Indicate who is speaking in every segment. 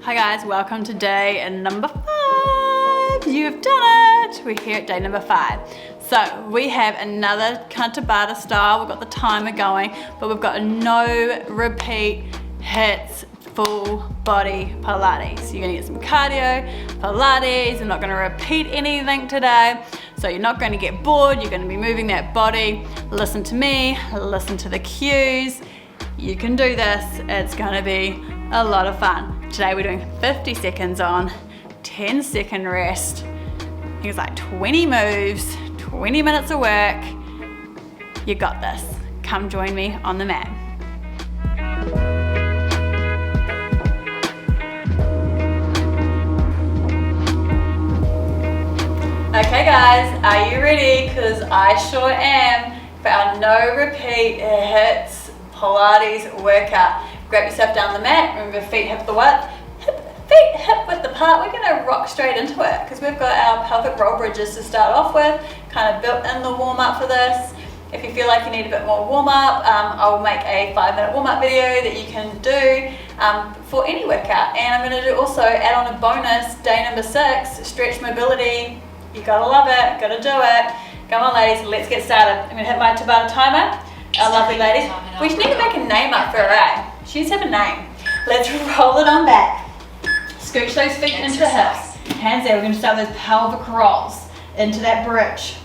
Speaker 1: Hi guys, welcome to day number 5. You've done it. We're here at day number 5. So we have another Tabata style. We've got the timer going, but we've got a no repeat hits full body Pilates. You're gonna get some cardio, Pilates. You're not gonna repeat anything today. So you're not gonna get bored. You're gonna be moving that body. Listen to me, listen to the cues. You can do this. It's gonna be a lot of fun. Today we're doing 50 seconds on, 10-second rest. I think it's like 20 moves, 20 minutes of work. You got this. Come join me on the mat. Okay guys, are you ready? Because I sure am for our no repeat hits Pilates workout. Grab yourself down the mat, remember feet hip the width, feet hip width apart. We're going to rock straight into it because we've got our pelvic roll bridges to start off with, kind of built in the warm up for this. If you feel like you need a bit more warm up, I'll make a 5-minute warm up video that you can do for any workout. And I'm going to also add on a bonus, day number 6, stretch mobility. You gotta love it, gotta do it. Come on ladies, let's get started. I'm going to hit my Tabata timer. Our lovely ladies. We just need to make a name up for her, eh? She needs to have a name. Let's roll it on back. Scooch those feet into the hips. Hands there. We're going to start those pelvic rolls into that bridge.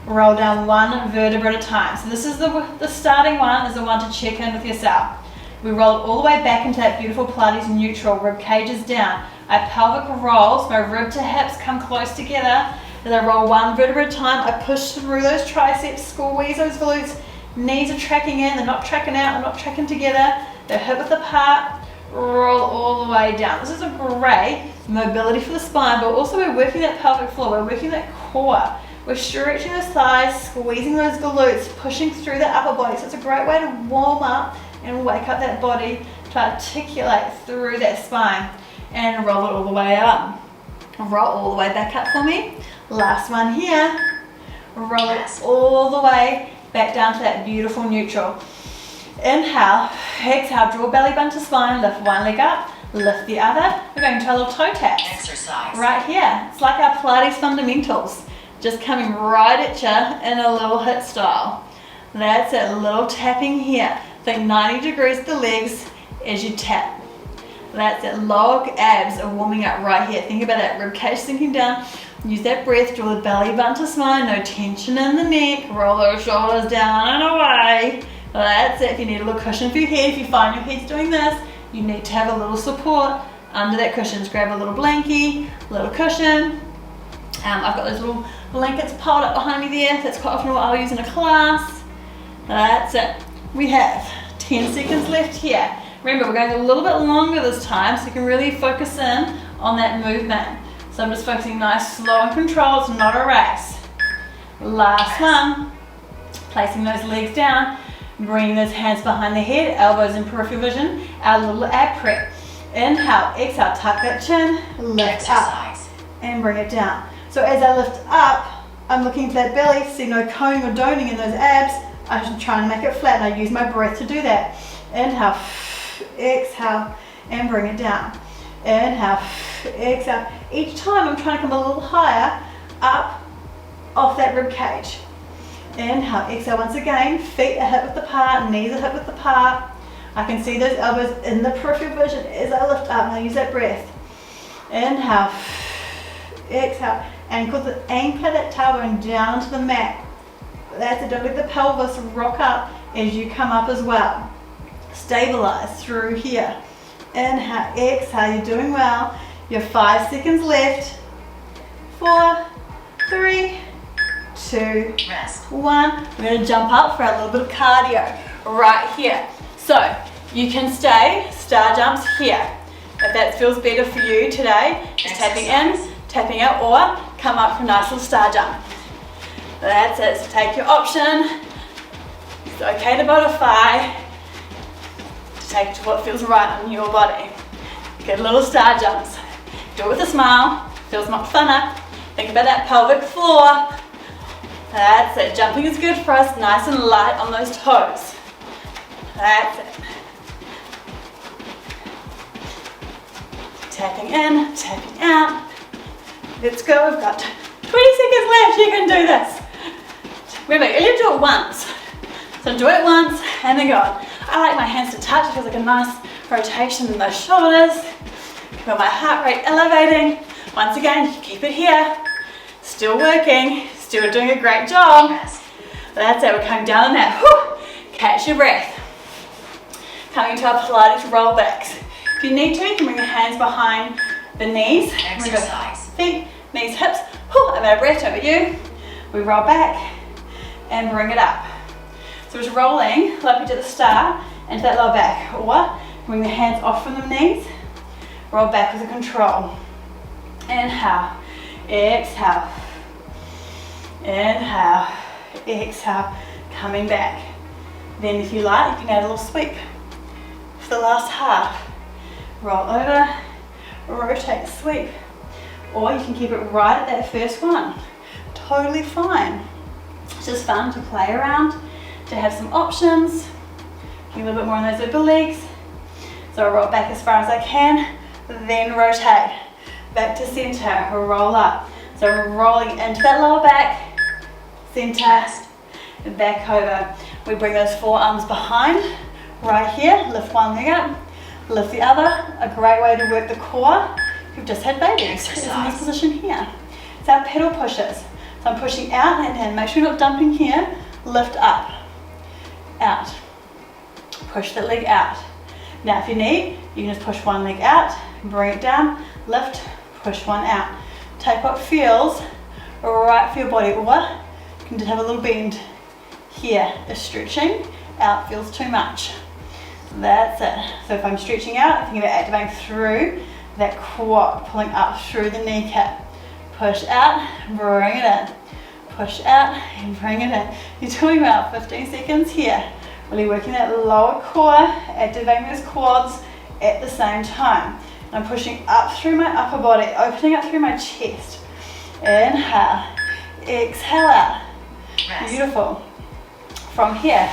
Speaker 1: Roll down one vertebra at a time. So this is the starting one, is the one to check in with yourself. We roll it all the way back into that beautiful Pilates neutral. Rib cage is down. Our pelvic rolls, my rib to hips come close together. As I roll one vertebra at a time, I push through those triceps, squeeze those glutes. Knees are tracking in, they're not tracking out, they're not tracking together. They're hip width apart, roll all the way down. This is a great mobility for the spine, but also we're working that pelvic floor, we're working that core. We're stretching those thighs, squeezing those glutes, pushing through the upper body. So it's a great way to warm up and wake up that body to articulate through that spine. And roll it all the way up. Roll all the way back up for me. Last one here. Roll it all the way back down to that beautiful neutral. Inhale, exhale, draw belly button to spine, lift one leg up, lift the other. We're going to a little toe tap. Exercise. Right here. It's like our Pilates fundamentals. Just coming right at you in a little HIIT style. That's it, a little tapping here. Think 90 degrees to the legs as you tap. That's it, lower abs are warming up right here. Think about that rib cage sinking down. Use that breath, draw the belly button to spine, no tension in the neck, roll those shoulders down and away. That's it. If you need a little cushion for your head, if you find your head's doing this, you need to have a little support under that cushion. Just grab a little blankie, a little cushion. I've got those little blankets piled up behind me there. That's quite often what I'll use in a class. That's it. We have 10 seconds left here. Remember, we're going a little bit longer this time, so you can really focus in on that movement. So I'm just focusing nice, slow and controlled. It's not a race. Last one. Placing those legs down, bringing those hands behind the head, elbows in peripheral vision, our little ab prep. Inhale, exhale, tuck that chin, lift up, and bring it down. So as I lift up, I'm looking for that belly, see no coning or doning in those abs. I'm trying to make it flat, and I use my breath to do that. Inhale, exhale, and bring it down. Inhale, exhale. Each time I'm trying to come a little higher, up, off that rib cage. Inhale, exhale once again. Feet are hip width apart, knees are hip width apart. I can see those elbows in the peripheral vision as I lift up, and I use that breath. Inhale, exhale. Anchor that tailbone down to the mat. That's it, don't let the pelvis rock up as you come up as well. Stabilize through here. Inhale, exhale, you're doing well. You have 5 seconds left. 4, 3, 2, 1. We're going to jump up for a little bit of cardio right here. So you can stay star jumps here. If that feels better for you today, just tapping in, tapping out, or come up for a nice little star jump. That's it. So take your option. It's okay to modify. Take to what feels right on your body. Get little star jumps. Do it with a smile. Feels much funner. Think about that pelvic floor. That's it. Jumping is good for us. Nice and light on those toes. That's it. Tapping in, tapping out. Let's go, we've got 20 seconds left, you can do this. Remember, you only do it once. So do it once and then go on. I like my hands to touch, it feels like a nice rotation in those shoulders. Feel my heart rate elevating. Once again, keep it here. Still working, still doing a great job. That's it, we're coming down on that. Whew. Catch your breath. Coming to our Pilates rollbacks. If you need to, you can bring your hands behind the knees.
Speaker 2: Exercise.
Speaker 1: Feet, knees, hips. Whew. I'm out of breath over you. We roll back and bring it up. So just rolling like we did at the start into that lower back. Or bring the hands off from the knees. Roll back with a control. Inhale, exhale. Inhale, exhale. Coming back. Then if you like, you can add a little sweep for the last half. Roll over, rotate, sweep. Or you can keep it right at that first one. Totally fine. It's just fun to play around, to have some options. A little bit more on those upper legs. So I roll back as far as I can, then rotate. Back to center, roll up. So rolling into that lower back, center, and back over. We bring those forearms behind, right here. Lift one leg up, lift the other. A great way to work the core. You've just had babies. It's in this position here. It's our pedal pushes. So I'm pushing out and in. Make sure you're not dumping here. Lift up, out. Push that leg out. Now if you need, you can just push one leg out, bring it down, lift, push one out. Take what feels right for your body, or you can just have a little bend here. Is stretching, out feels too much. That's it. So if I'm stretching out, I'm thinking about activating through that quad, pulling up through the kneecap. Push out, bring it in. Push out and bring it in. You're doing about 15 seconds here. Really working that lower core, activating those quads at the same time. I'm pushing up through my upper body, opening up through my chest. Inhale, exhale out. Beautiful. From here,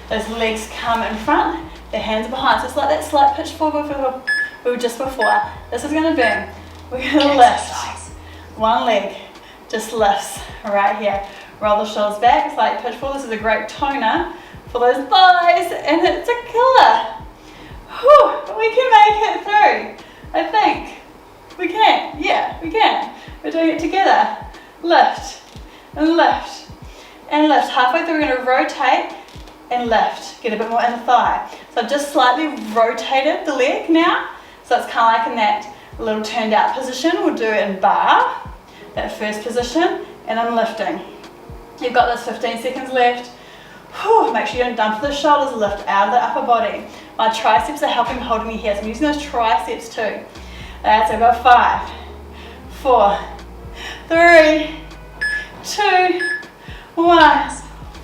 Speaker 1: those legs come in front, the hands are behind. So it's like that slight pitch forward we were just before. This is going to be, we're going to lift. One leg just lifts right here. Roll the shoulders back, it's like pitch forward. This is a great toner for those thighs, and it's a killer. Whew, we can make it through. I think we can. Yeah, we can. We're doing it together. Lift and lift and lift. Halfway through, we're going to rotate and lift. Get a bit more in the thigh. So I've just slightly rotated the leg now. So it's kind of like in that little turned out position. We'll do it in bar, that first position, and I'm lifting. You've got those 15 seconds left. Whew, make sure you don't dump the shoulders, lift out of the upper body. My triceps are helping holding me here, so I'm using those triceps too. That's it, I've got 5, 4, 3, 2, 1.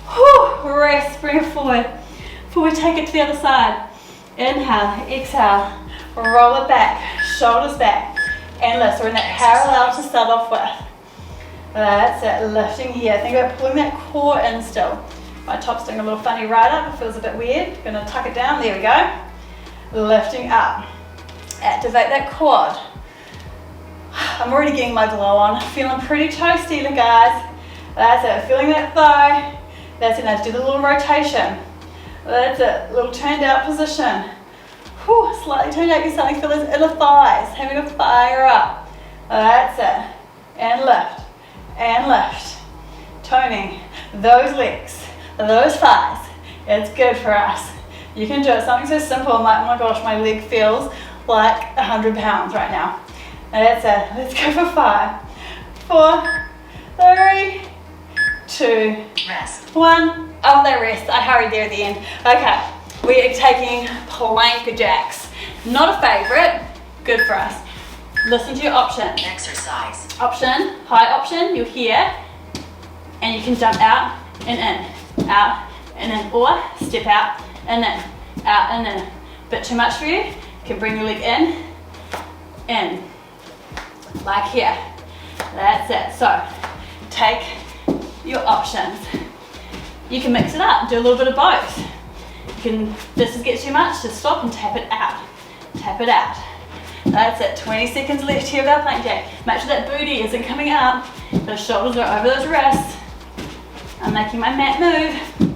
Speaker 1: Whew, rest, bring it forward. Before we take it to the other side. Inhale, exhale, roll it back, shoulders back, and lift. So we're in that parallel to start off with. That's it, lifting here. Think about pulling that core in still. My top's doing a little funny right up, it feels a bit weird. Gonna tuck it down, there we go. Lifting up. Activate that quad. I'm already getting my glow on. Feeling pretty toasty, guys. That's it, feeling that thigh. That's it, now do the little rotation. That's it, little turned out position. Whew, slightly turned out, you're starting to feel those inner thighs, having to fire up. That's it, and lift, and lift. Toning those legs, those thighs. It's good for us. You can do it, something so simple, like, oh my gosh, my leg feels like 100 pounds right now. That's it, let's go for 5, 4, 3, 2,
Speaker 2: rest.
Speaker 1: 1. Oh, that rest. I hurried there at the end. Okay, we are taking plank jacks. Not a favorite, good for us. Listen to your option.
Speaker 2: Exercise.
Speaker 1: Option, high option, you're here, and you can jump out and in, out and in, or step out and in, out and in. Bit too much for you, you can bring your leg in, like here. That's it. So, take your options. You can mix it up, do a little bit of both. You can, this gets too much, just stop and tap it out. Tap it out. That's it, 20 seconds left here of our plank jack. Make sure that booty isn't coming up. The shoulders are over those wrists. I'm making my mat move.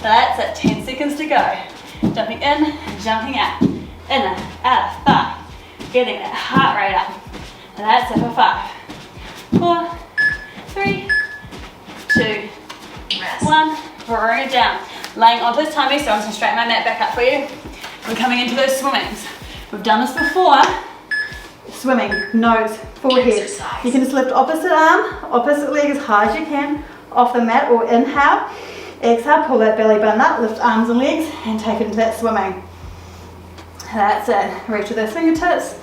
Speaker 1: That's it, 10 seconds to go. Jumping in, jumping out. In, out, 5. Getting that heart rate up. That's it for 5. 4, 3, 2,
Speaker 2: Rest.
Speaker 1: 1. Bring it down. Laying on this tummy, so I'm just going to straighten my mat back up for you. We're coming into those swimmings. We've done this before. Swimming, nose, forehead.
Speaker 2: Exercise.
Speaker 1: You can just lift opposite arm, opposite leg as high as you can off the mat, or inhale. Exhale, pull that belly button up, lift arms and legs, and take it into that swimming. That's it. Reach with those fingertips,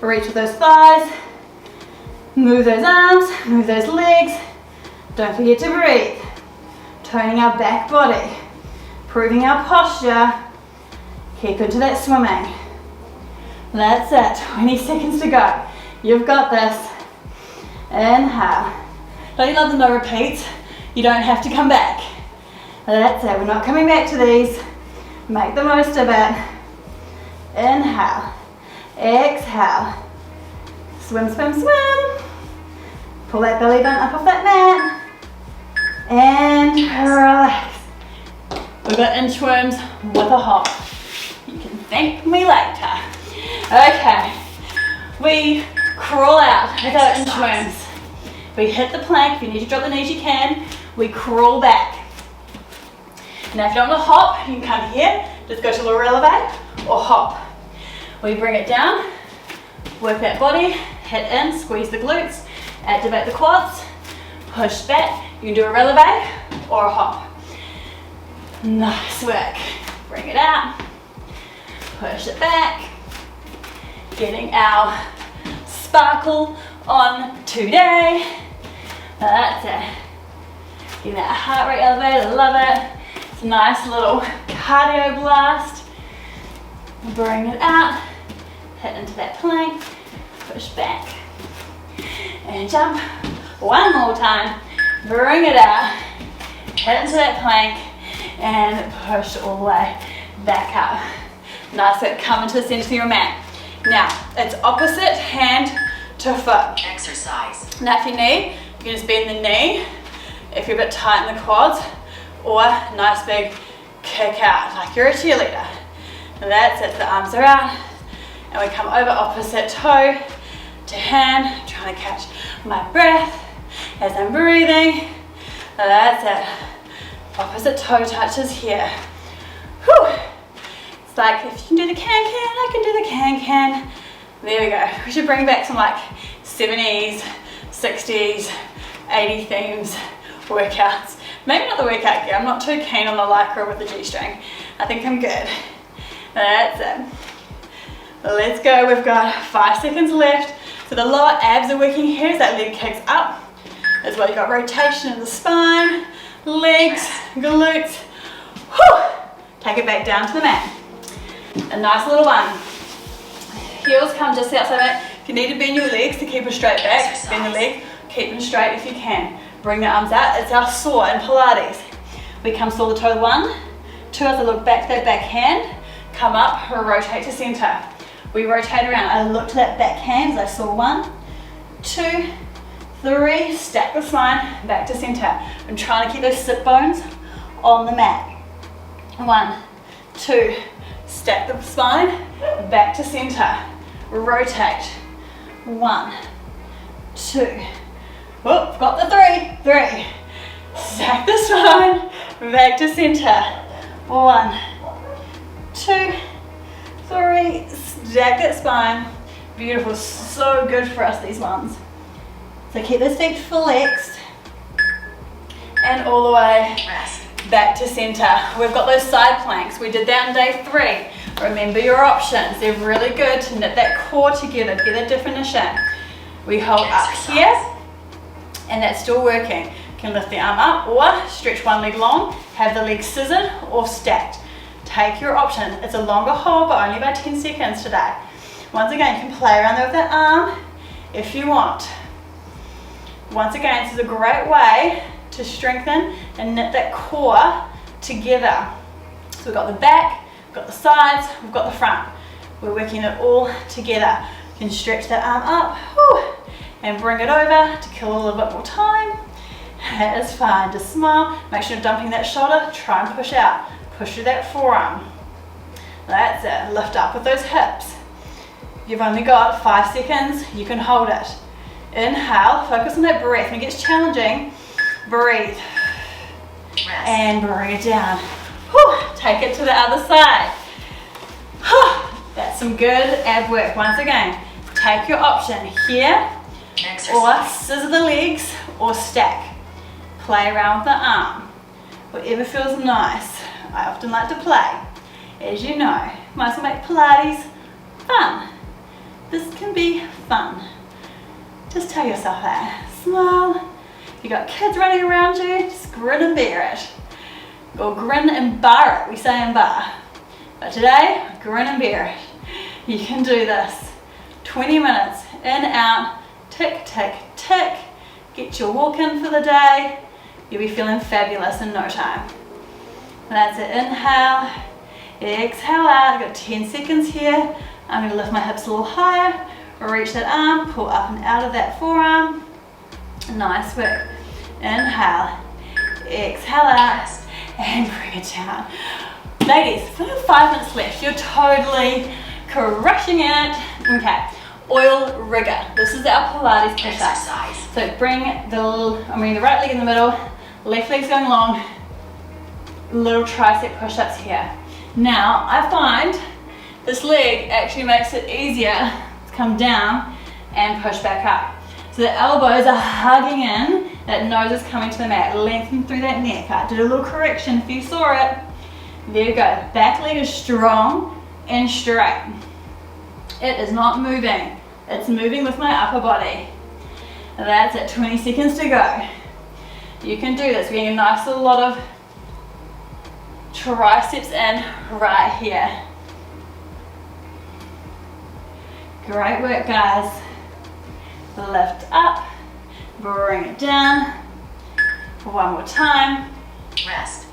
Speaker 1: reach with those thighs, move those arms, move those legs. Don't forget to breathe. Toning our back body, improving our posture. Keep into that swimming. That's it, 20 seconds to go. You've got this. Inhale. Don't you love the no repeats? You don't have to come back. That's it, we're not coming back to these. Make the most of it. Inhale. Exhale. Swim, swim, swim. Pull that belly button up off that mat. And relax. We've got inchworms with a hop. You can thank me later. Okay, we crawl out with our inchworms. We hit the plank. If you need to drop the knees, you can. We crawl back. Now, if you don't want to hop, you can come here. Just go to lower elevate or hop. We bring it down, work that body, hit in, squeeze the glutes, activate the quads, push back. You can do a releve or a hop. Nice work. Bring it out, push it back. Getting our sparkle on today. That's it. Getting that heart rate elevated, love it. It's a nice little cardio blast. Bring it out, hit into that plank, push back, and jump. One more time. Bring it out, hit into that plank, and push all the way back up. Nice work. Come into the center of your mat. Now, it's opposite hand to foot.
Speaker 2: Exercise.
Speaker 1: Now, if you need, you can just bend the knee if you're a bit tight in the quads, or nice big kick out like you're a cheerleader. And that's it. The arms are out, and we come over opposite toe to hand, trying to catch my breath as I'm breathing. That's it. Opposite toe touches here. Whew. It's like, if you can do the can-can, I can do the can-can. There we go. We should bring back some like 70s, 60s, 80 themes workouts. Maybe not the workout gear. I'm not too keen on the lycra with the G-string. I think I'm good. That's it. Let's go. We've got 5 seconds left. So the lower abs are working here as that leg kicks up. As well, you've got rotation in the spine, legs, glutes. Whew. Take it back down to the mat. A nice little one. Heels come just outside that. If you need to bend your legs to keep a straight back, bend the leg, keep them straight if you can. Bring the arms out. It's our saw in Pilates. We come saw the toe 1, 2 as I look back to that back hand, come up, rotate to center. We rotate around. I look to that back hand as I saw 1, 2, 3, stack the spine, back to center. I'm trying to keep those sit bones on the mat. 1, 2, stack the spine, back to center. Rotate. 1, 2. Whoop, got the 3. Stack the spine, back to center. 1, 2, 3. Stack that spine. Beautiful. So good for us, these ones. So keep those feet flexed. And all the way back to center. We've got those side planks. We did that on day 3. Remember your options. They're really good to knit that core together, get a definition. We hold up here, and that's still working. You can lift the arm up or stretch one leg long, have the leg scissored or stacked. Take your option. It's a longer hold, but only about 10 seconds today. Once again, you can play around there with that arm if you want. Once again, this is a great way to strengthen and knit that core together. So we've got the back, we've got the sides, we've got the front. We're working it all together. You can stretch that arm up, whew, and bring it over to kill a little bit more time. That is fine, just smile. Make sure you're dumping that shoulder, try and push out. Push through that forearm. That's it, lift up with those hips. You've only got 5 seconds, you can hold it. Inhale, focus on that breath. When it gets challenging, breathe.
Speaker 2: Rest.
Speaker 1: And bring it down. Whew, take it to the other side. That's some good ab work. Once again, take your option here, or scissor the legs, or stack. Play around with the arm. Whatever feels nice. I often like to play. As you know, might as well make Pilates fun. This can be fun. Just tell yourself that. Smile. If you got kids running around you, just grin and bear it. Or grin and bar it. We say and bar. But today, grin and bear it. You can do this. 20 minutes, in, out, tick, tick, tick. Get your walk in for the day. You'll be feeling fabulous in no time. That's it. Inhale, exhale out. I've got 10 seconds here. I'm going to lift my hips a little higher. Reach that arm, pull up and out of that forearm. Nice work. Inhale, exhale out, and bring it down. Ladies, we have 5 minutes left. You're totally crushing it. Okay, oil rigger. This is our Pilates push-up. So bring the right leg in the middle, left leg's going long, little tricep push-ups here. Now, I find this leg actually makes it easier to come down and push back up. So the elbows are hugging in, that nose is coming to the mat, lengthen through that neck. I did a little correction if you saw it. There you go, back leg is strong and straight. It is not moving, it's moving with my upper body. That's it, 20 seconds to go. You can do this, we're getting a nice little lot of triceps in right here. Great work, guys. Lift up, bring it down. One more time.
Speaker 2: Rest.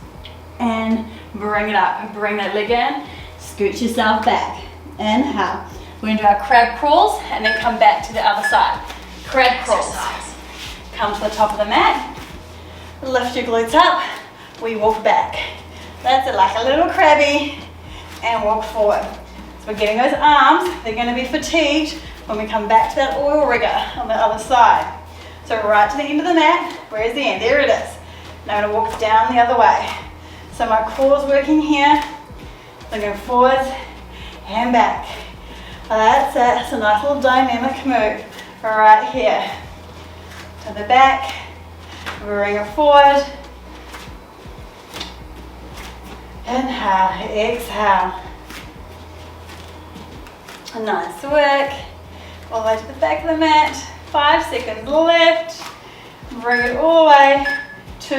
Speaker 1: And bring it up. Bring that leg in, scoot yourself back. Inhale. We're going to do our crab crawls and then come back to the other side. Crab crawls. Come to the top of the mat. Lift your glutes up. We walk back. That's it, like a little crabby. And walk forward. So we're getting those arms. They're going to be fatigued when we come back to that oil rigger on the other side. So right to the end of the mat. Where's the end? There it is. Now I'm going to walk down the other way. So my core's working here. Looking forwards and back. That's it. It's a nice little dynamic move right here. To the back. Bring it forward. Inhale. Exhale. Nice work. All the way to the back of the mat. 5 seconds left. Bring it all the way to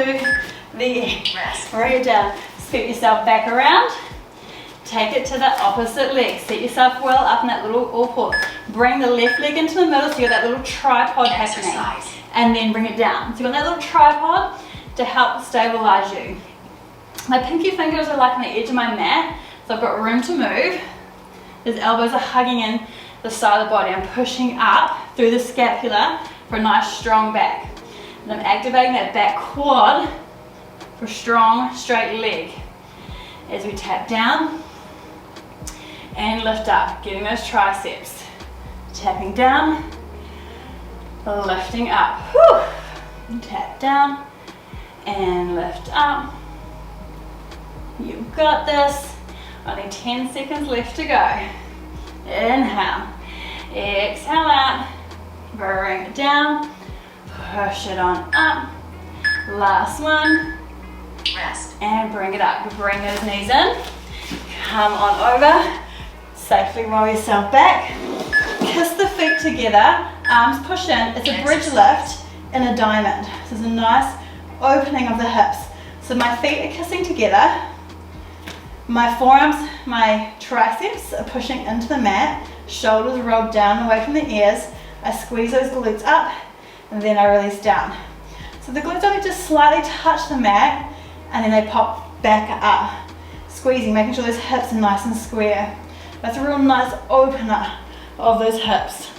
Speaker 1: the end. Bring it down. Scoot yourself back around. Take it to the opposite leg. Set yourself well up in that little all-port. Bring the left leg into the middle so you got that little tripod happening. And then bring it down. So you want that little tripod to help stabilize you. My pinky fingers are like on the edge of my mat, so I've got room to move. His elbows are hugging in the side of the body. I'm pushing up through the scapula for a nice strong back. And I'm activating that back quad for strong, straight leg. As we tap down and lift up, getting those triceps. Tapping down, lifting up. Whew. Tap down and lift up. You've got this. Only 10 seconds left to go. Inhale. Exhale out. Bring it down. Push it on up. Last one.
Speaker 2: Rest.
Speaker 1: And bring it up. Bring those knees in. Come on over. Safely roll yourself back. Kiss the feet together. Arms push in. It's a bridge lift in a diamond. This is a nice opening of the hips. So my feet are kissing together. My forearms, my triceps are pushing into the mat. Shoulders rolled down away from the ears. I squeeze those glutes up and then I release down. So the glutes only just slightly touch the mat and then they pop back up. Squeezing, making sure those hips are nice and square. That's a real nice opener of those hips.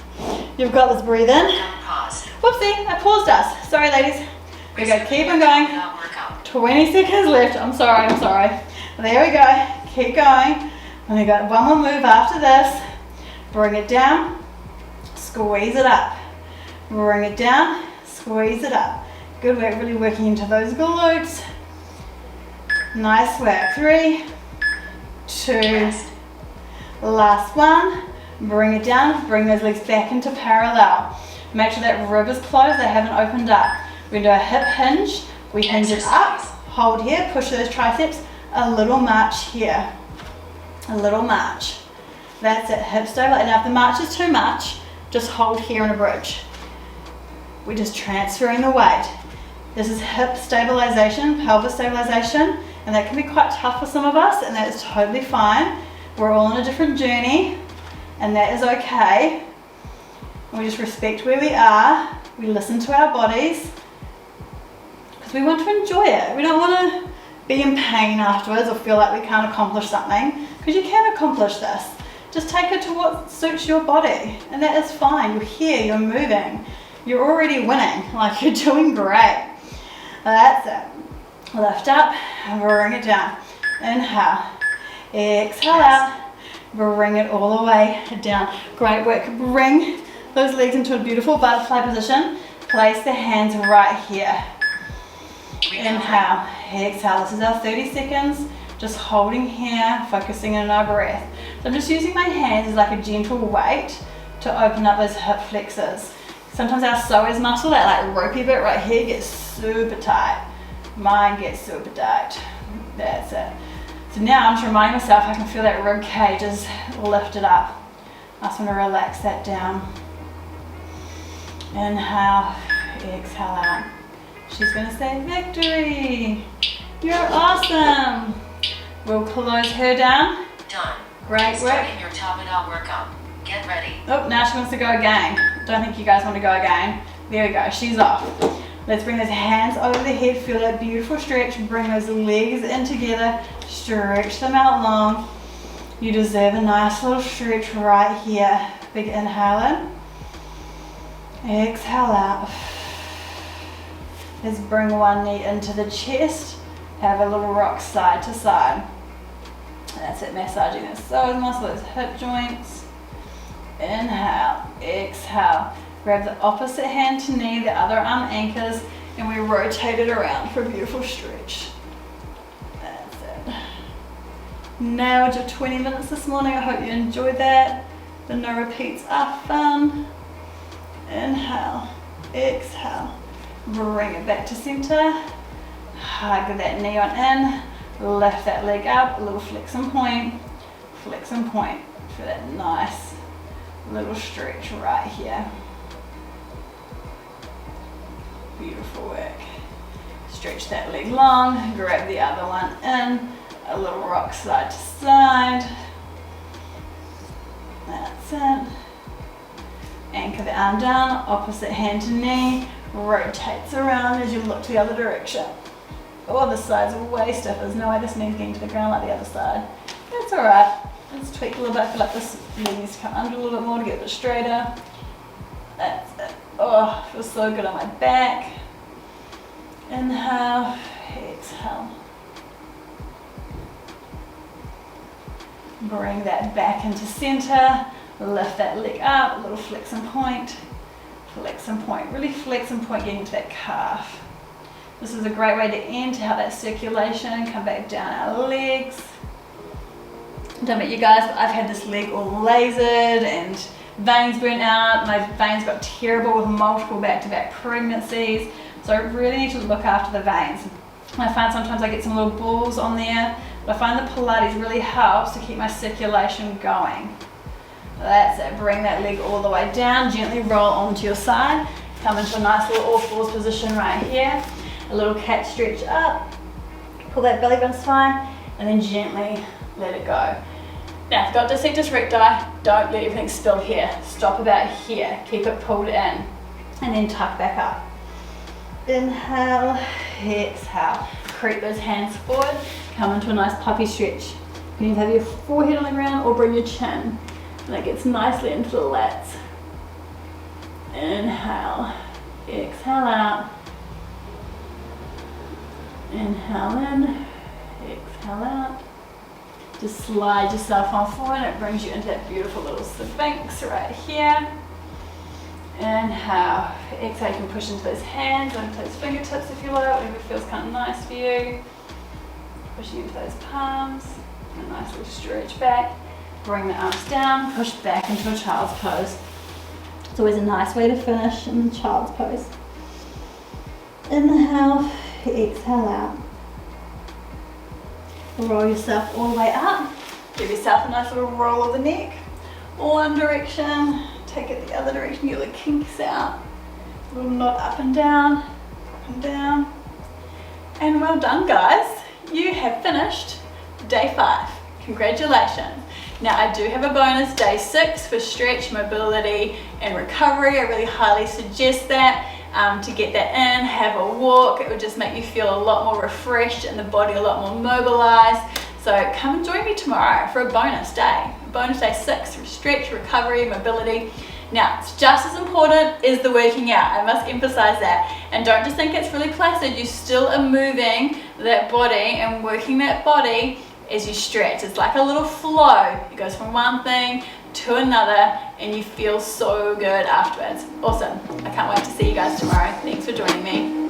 Speaker 1: You've got this, breathe in.
Speaker 2: Pause.
Speaker 1: Whoopsie, I paused us. Sorry ladies. We go, keep on going. 20 seconds left. I'm sorry. There we go. Keep going. And we got one more move after this. Bring it down. Squeeze it up. Bring it down. Squeeze it up. Good work, really working into those glutes. Nice work. 3, 2, last one. Bring it down. Bring those legs back into parallel. Make sure that rib is closed, they haven't opened up. We're going to do a hip hinge. We hinge it up, hold here, push those triceps. A little march here. A little march. That's it, hip stable. And now if the march is too much, just hold here in a bridge. We're just transferring the weight. This is hip stabilization, pelvis stabilization, and that can be quite tough for some of us, and that is totally fine. We're all on a different journey, and that is okay. And we just respect where we are. We listen to our bodies, because we want to enjoy it. We don't want to be in pain afterwards or feel like we can't accomplish something, because you can accomplish this. Just take it to what suits your body, and that is fine. You're here, you're moving. You're already winning, like you're doing great. That's it. Lift up, bring it down. Inhale, exhale out, bring it all the way down. Great work. Bring those legs into a beautiful butterfly position. Place the hands right here. Inhale, exhale. This is our 30 seconds. Just holding here, focusing on our breath. So I'm just using my hands as like a gentle weight to open up those hip flexors. Sometimes our psoas muscle, that like ropey bit right here, gets super tight. Mine gets super tight. That's it. So now I'm just reminding myself I can feel that rib cage just lifted up. I just want to relax that down. Inhale, exhale out. She's going to say victory. You're awesome. We'll close her down.
Speaker 2: Done.
Speaker 1: Great work.
Speaker 2: Starting your top and out workout. Get ready.
Speaker 1: Oh, now she wants to go again. Don't think you guys want to go again. There we go, she's off. Let's bring those hands over the head, feel that beautiful stretch. Bring those legs in together, stretch them out long. You deserve a nice little stretch right here. Big inhale in. Exhale out. Let's bring one knee into the chest. Have a little rock side to side. That's it, massaging those psoas muscle, those hip joints. Inhale, exhale. Grab the opposite hand to knee, the other arm anchors, and we rotate it around for a beautiful stretch. That's it. Nailed your 20 minutes this morning. I hope you enjoyed that. The no repeats are fun. Inhale, exhale. Bring it back to center. Hug that knee on in. Lift that leg up, a little flex and point. Flex and point for that nice little stretch right here. Beautiful work. Stretch that leg long, grab the other one in, a little rock side to side. That's it. Anchor the arm down, opposite hand to knee, rotates around as you look to the other direction. Oh, this side's way stiff. There's no way this knee's getting to the ground like the other side. That's alright. Let's tweak a little bit. I feel like this knee needs to come under a little bit more to get a bit straighter. That's it. Oh, feels so good on my back. Inhale, exhale. Bring that back into center. Lift that leg up, a little flex and point. Flex and point. Really flex and point getting to that calf. This is a great way to end, to have that circulation come back down our legs. Don't bet you guys, but I've had this leg all lasered and veins burnt out. My veins got terrible with multiple back-to-back pregnancies. So I really need to look after the veins. I find sometimes I get some little balls on there, but I find the Pilates really helps to keep my circulation going. That's it, bring that leg all the way down, gently roll onto your side. Come into a nice little all fours position right here. A little cat stretch up, pull that belly button spine, and then gently let it go. Now, if you've got dissectus recti, don't let everything spill here. Stop about here, keep it pulled in, and then tuck back up. Inhale, exhale. Creep those hands forward, come into a nice puppy stretch. You can either have your forehead on the ground or bring your chin And that gets nicely into the lats. Inhale, exhale out. Inhale in, exhale out. Just slide yourself on forward and it brings you into that beautiful little sphinx right here. Inhale, exhale, you can push into those hands, into those fingertips if you like, whatever feels kind of nice for you. Pushing into those palms, a nice little stretch back. Bring the arms down, push back into a child's pose. It's always a nice way to finish in the child's pose. Inhale, exhale out. Roll yourself all the way up. Give yourself a nice little roll of the neck. One direction, take it the other direction, get the kinks out. A little nod up and down, up and down. And well done, guys. You have finished day 5. Congratulations. Now I do have a bonus, day 6, for stretch, mobility and recovery. I really highly suggest that. To get that in, have a walk. It will just make you feel a lot more refreshed and the body a lot more mobilized. So come and join me tomorrow for a bonus day. Bonus day 6 for stretch, recovery, mobility. Now, it's just as important as the working out. I must emphasize that. And don't just think it's really placid. You still are moving that body and working that body as you stretch. It's like a little flow. It goes from one thing to another and you feel so good afterwards. Awesome. I can't wait to see you guys tomorrow. Thanks for joining me.